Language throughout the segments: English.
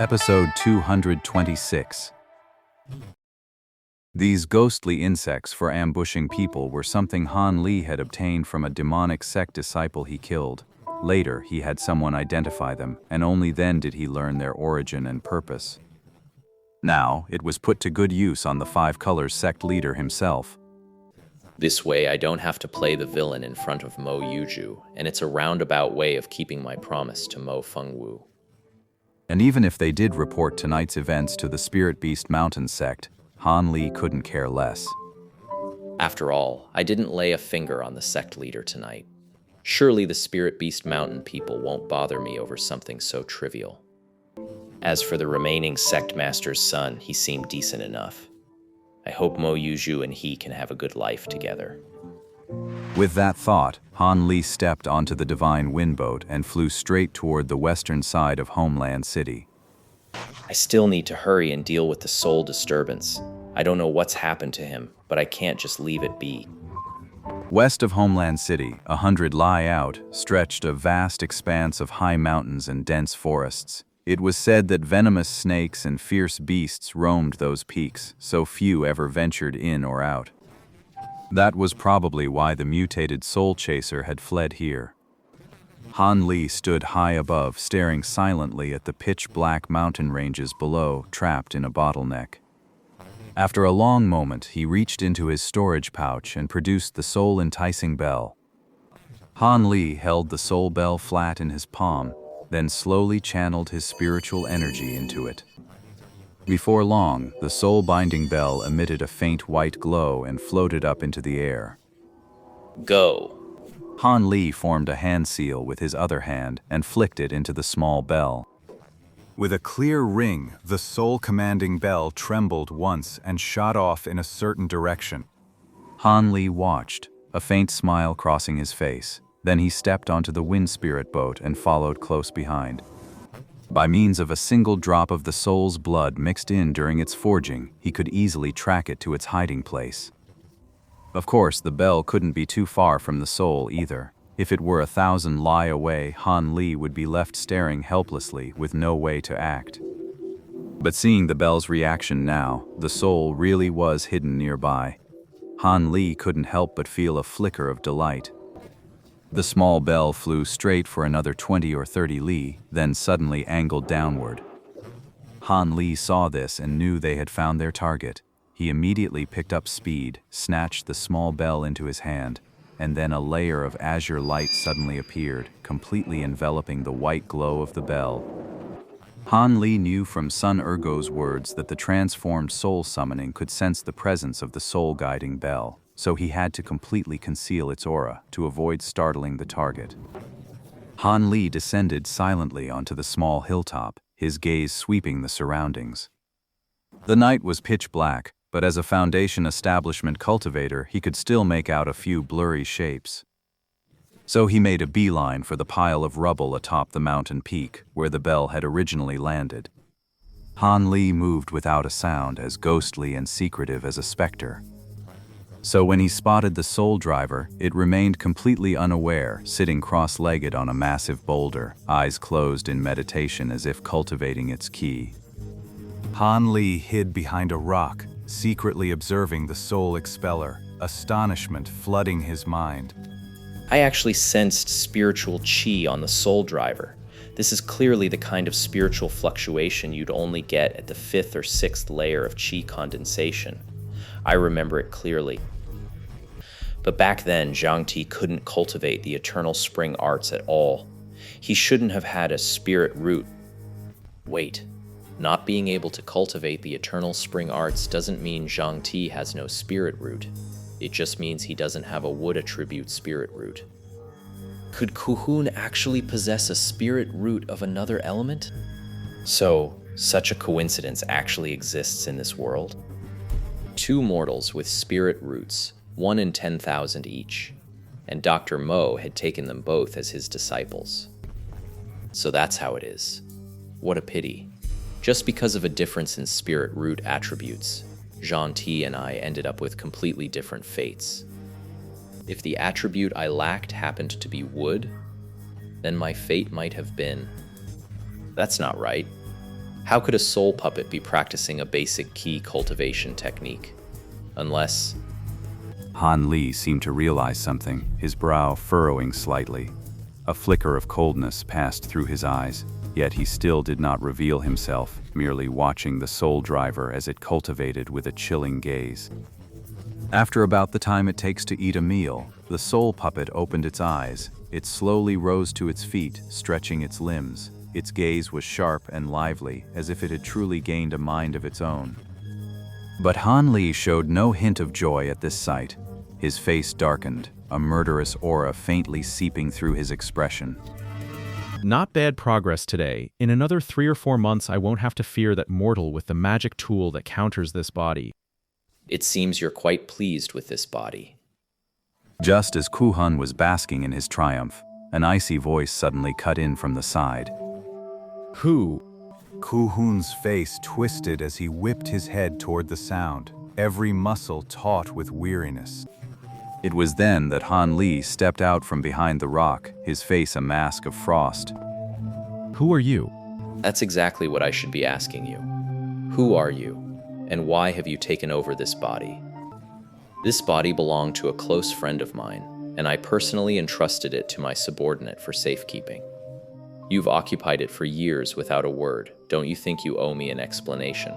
Episode 226. These ghostly insects for ambushing people were something Han Li had obtained from a demonic sect disciple he killed. Later, he had someone identify them, and only then did he learn their origin and purpose. Now, it was put to good use on the Five Colors sect leader himself. This way, I don't have to play the villain in front of Mo Yuju, and it's a roundabout way of keeping my promise to Mo Fengwu. And even if they did report tonight's events to the Spirit Beast Mountain sect, Han Li couldn't care less. After all, I didn't lay a finger on the sect leader tonight. Surely the Spirit Beast Mountain people won't bother me over something so trivial. As for the remaining sect master's son, he seemed decent enough. I hope Mo Yuju and he can have a good life together. With that thought, Han Li stepped onto the divine wind boat and flew straight toward the western side of Homeland City. I still need to hurry and deal with the soul disturbance. I don't know what's happened to him, but I can't just leave it be. West of Homeland City, 100 li out, stretched a vast expanse of high mountains and dense forests. It was said that venomous snakes and fierce beasts roamed those peaks, so few ever ventured in or out. That was probably why the mutated soul chaser had fled here. Han Li stood high above, staring silently at the pitch-black mountain ranges below, trapped in a bottleneck. After a long moment, he reached into his storage pouch and produced the soul-enticing bell. Han Li held the soul bell flat in his palm, then slowly channeled his spiritual energy into it. Before long, the soul-binding bell emitted a faint white glow and floated up into the air. Go. Han Li formed a hand seal with his other hand and flicked it into the small bell. With a clear ring, the soul-commanding bell trembled once and shot off in a certain direction. Han Li watched, a faint smile crossing his face. Then he stepped onto the wind spirit boat and followed close behind. By means of a single drop of the soul's blood mixed in during its forging, he could easily track it to its hiding place. Of course, the bell couldn't be too far from the soul either. If it were 1,000 li away, Han Li would be left staring helplessly with no way to act. But seeing the bell's reaction now, the soul really was hidden nearby. Han Li couldn't help but feel a flicker of delight. The small bell flew straight for another 20 or 30 li, then suddenly angled downward. Han Li saw this and knew they had found their target. He immediately picked up speed, snatched the small bell into his hand, and then a layer of azure light suddenly appeared, completely enveloping the white glow of the bell. Han Li knew from Sun Ergo's words that the transformed soul summoning could sense the presence of the soul-guiding bell, so he had to completely conceal its aura to avoid startling the target. Han Li descended silently onto the small hilltop, his gaze sweeping the surroundings. The night was pitch black, but as a Foundation establishment cultivator, he could still make out a few blurry shapes. So he made a beeline for the pile of rubble atop the mountain peak, where the bell had originally landed. Han Li moved without a sound, as ghostly and secretive as a specter. So when he spotted the soul driver, it remained completely unaware, sitting cross-legged on a massive boulder, eyes closed in meditation as if cultivating its ki. Han Li hid behind a rock, secretly observing the soul expeller, astonishment flooding his mind. I actually sensed spiritual chi on the soul driver. This is clearly the kind of spiritual fluctuation you'd only get at the 5th or 6th layer of chi condensation. I remember it clearly. But back then, Zhang Ti couldn't cultivate the eternal spring arts at all. He shouldn't have had a spirit root. Wait, not being able to cultivate the eternal spring arts doesn't mean Zhang Ti has no spirit root. It just means he doesn't have a wood attribute spirit root. Could Kuhun actually possess a spirit root of another element? So, such a coincidence actually exists in this world? 2 mortals with spirit roots, 1 in 10,000 each, and Dr. Mo had taken them both as his disciples. So that's how it is. What a pity. Just because of a difference in spirit root attributes, Zhang Ti and I ended up with completely different fates. If the attribute I lacked happened to be wood, then my fate might have been... That's not right. How could a soul puppet be practicing a basic key cultivation technique? Unless... Han Li seemed to realize something, his brow furrowing slightly. A flicker of coldness passed through his eyes, yet he still did not reveal himself, merely watching the soul driver as it cultivated with a chilling gaze. After about the time it takes to eat a meal, the soul puppet opened its eyes. It slowly rose to its feet, stretching its limbs. Its gaze was sharp and lively, as if it had truly gained a mind of its own. But Han Li showed no hint of joy at this sight. His face darkened, a murderous aura faintly seeping through his expression. Not bad progress today. In another 3 or 4 months, I won't have to fear that mortal with the magic tool that counters this body. It seems you're quite pleased with this body. Just as Ku Hun was basking in his triumph, an icy voice suddenly cut in from the side. Who? Ku Hun's face twisted as he whipped his head toward the sound, every muscle taut with weariness. It was then that Han Li stepped out from behind the rock, his face a mask of frost. Who are you? That's exactly what I should be asking you. Who are you, and why have you taken over this body? This body belonged to a close friend of mine, and I personally entrusted it to my subordinate for safekeeping. You've occupied it for years without a word. Don't you think you owe me an explanation?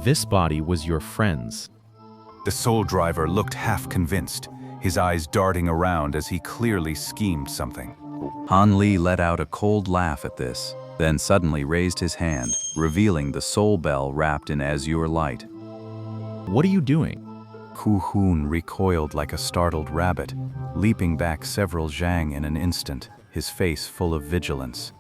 This body was your friend's. The soul driver looked half convinced, his eyes darting around as he clearly schemed something. Han Li let out a cold laugh at this, then suddenly raised his hand, revealing the soul bell wrapped in azure light. What are you doing? Ku Hun recoiled like a startled rabbit, leaping back several zhang in an instant, his face full of vigilance.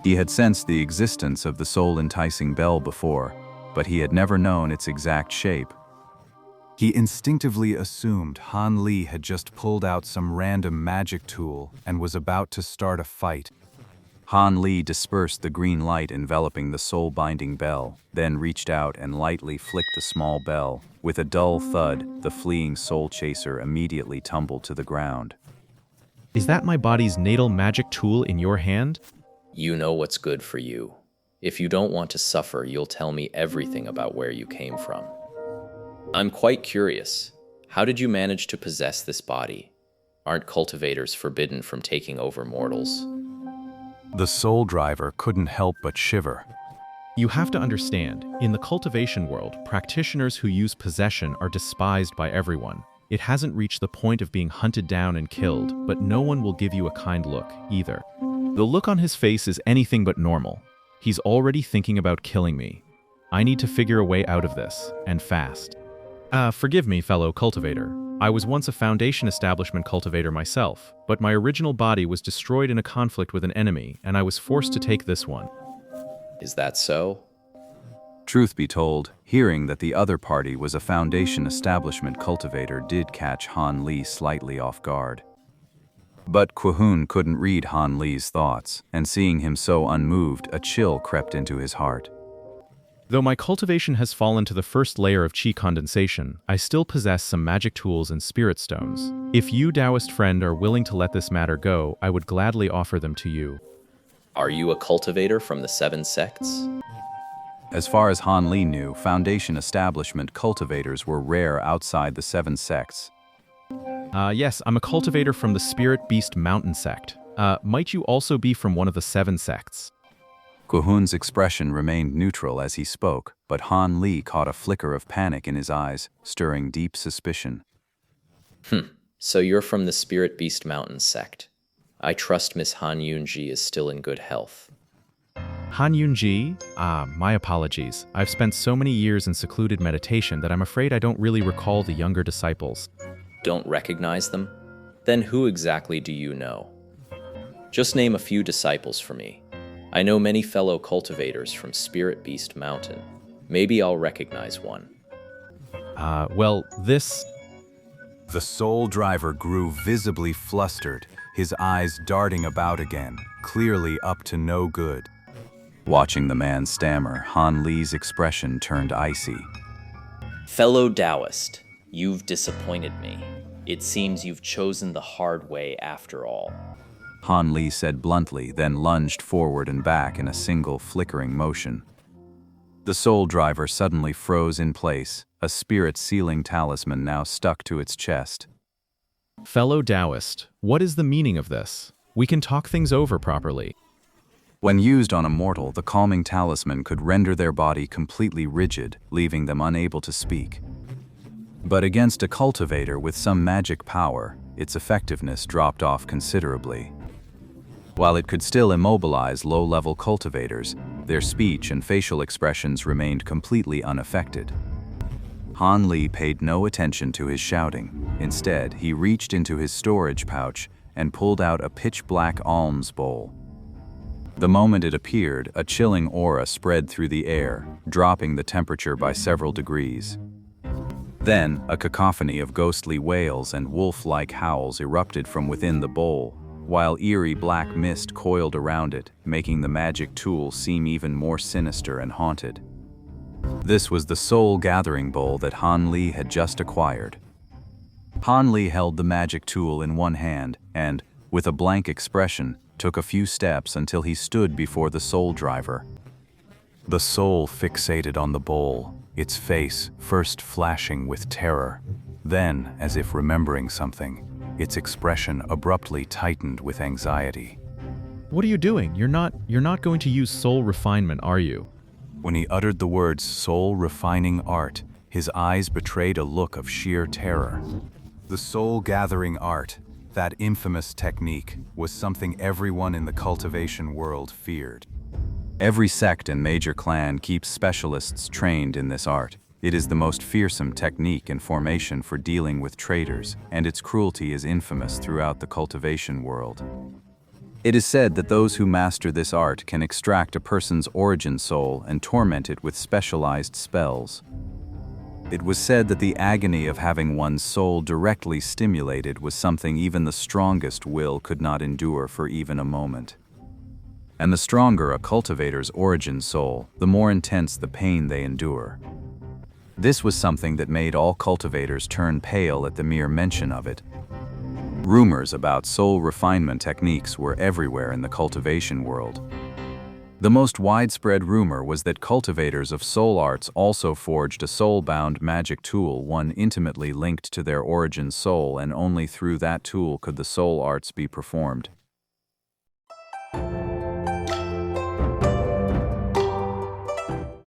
He had sensed the existence of the soul-enticing bell before, but he had never known its exact shape. He instinctively assumed Han Li had just pulled out some random magic tool and was about to start a fight. Han Li dispersed the green light enveloping the soul-binding bell, then reached out and lightly flicked the small bell. With a dull thud, the fleeing soul chaser immediately tumbled to the ground. Is that my body's natal magic tool in your hand? You know what's good for you. If you don't want to suffer, you'll tell me everything about where you came from. I'm quite curious. How did you manage to possess this body? Aren't cultivators forbidden from taking over mortals? The soul driver couldn't help but shiver. You have to understand, in the cultivation world, practitioners who use possession are despised by everyone. It hasn't reached the point of being hunted down and killed, but no one will give you a kind look, either. The look on his face is anything but normal. He's already thinking about killing me. I need to figure a way out of this, and fast. Forgive me, fellow cultivator. I was once a Foundation establishment cultivator myself, but my original body was destroyed in a conflict with an enemy, and I was forced to take this one. Is that so? Truth be told, hearing that the other party was a Foundation establishment cultivator did catch Han Li slightly off guard. But Ku Hun couldn't read Han Li's thoughts, and seeing him so unmoved, a chill crept into his heart. Though my cultivation has fallen to the first layer of chi condensation, I still possess some magic tools and spirit stones. If you, Taoist friend, are willing to let this matter go, I would gladly offer them to you. Are you a cultivator from the 7 sects? As far as Han Li knew, Foundation establishment cultivators were rare outside the 7 sects. Yes, I'm a cultivator from the Spirit Beast Mountain sect. Might you also be from one of the 7 sects? Ku Hun's expression remained neutral as he spoke, but Han Li caught a flicker of panic in his eyes, stirring deep suspicion. So you're from the Spirit Beast Mountain sect. I trust Miss Han Yunji is still in good health. Han Yunji? My apologies. I've spent so many years in secluded meditation that I'm afraid I don't really recall the younger disciples. Don't recognize them? Then who exactly do you know? Just name a few disciples for me. I know many fellow cultivators from Spirit Beast Mountain. Maybe I'll recognize one. This... The soul driver grew visibly flustered, his eyes darting about again, clearly up to no good. Watching the man stammer, Han Li's expression turned icy. Fellow Taoist, you've disappointed me. It seems you've chosen the hard way after all. Han Li said bluntly, then lunged forward and back in a single flickering motion. The soul driver suddenly froze in place, a spirit-sealing talisman now stuck to its chest. Fellow Taoist, what is the meaning of this? We can talk things over properly. When used on a mortal, the calming talisman could render their body completely rigid, leaving them unable to speak. But against a cultivator with some magic power, its effectiveness dropped off considerably. While it could still immobilize low-level cultivators, their speech and facial expressions remained completely unaffected. Han Li paid no attention to his shouting. Instead, he reached into his storage pouch and pulled out a pitch-black alms bowl. The moment it appeared, a chilling aura spread through the air, dropping the temperature by several degrees. Then, a cacophony of ghostly wails and wolf-like howls erupted from within the bowl, while eerie black mist coiled around it, making the magic tool seem even more sinister and haunted. This was the soul gathering bowl that Han Li had just acquired. Han Li held the magic tool in one hand and, with a blank expression, took a few steps until he stood before the soul driver. The soul fixated on the bowl, its face first flashing with terror. Then, as if remembering something, its expression abruptly tightened with anxiety. What are you doing? You're not going to use soul refinement, are you? When he uttered the words soul-refining art, his eyes betrayed a look of sheer terror. The soul-gathering art, that infamous technique, was something everyone in the cultivation world feared. Every sect and major clan keeps specialists trained in this art. It is the most fearsome technique and formation for dealing with traders, and its cruelty is infamous throughout the cultivation world. It is said that those who master this art can extract a person's origin soul and torment it with specialized spells. It was said that the agony of having one's soul directly stimulated was something even the strongest will could not endure for even a moment. And the stronger a cultivator's origin soul, the more intense the pain they endure. This was something that made all cultivators turn pale at the mere mention of it. Rumors about soul refinement techniques were everywhere in the cultivation world. The most widespread rumor was that cultivators of soul arts also forged a soul-bound magic tool, one intimately linked to their origin soul, and only through that tool could the soul arts be performed.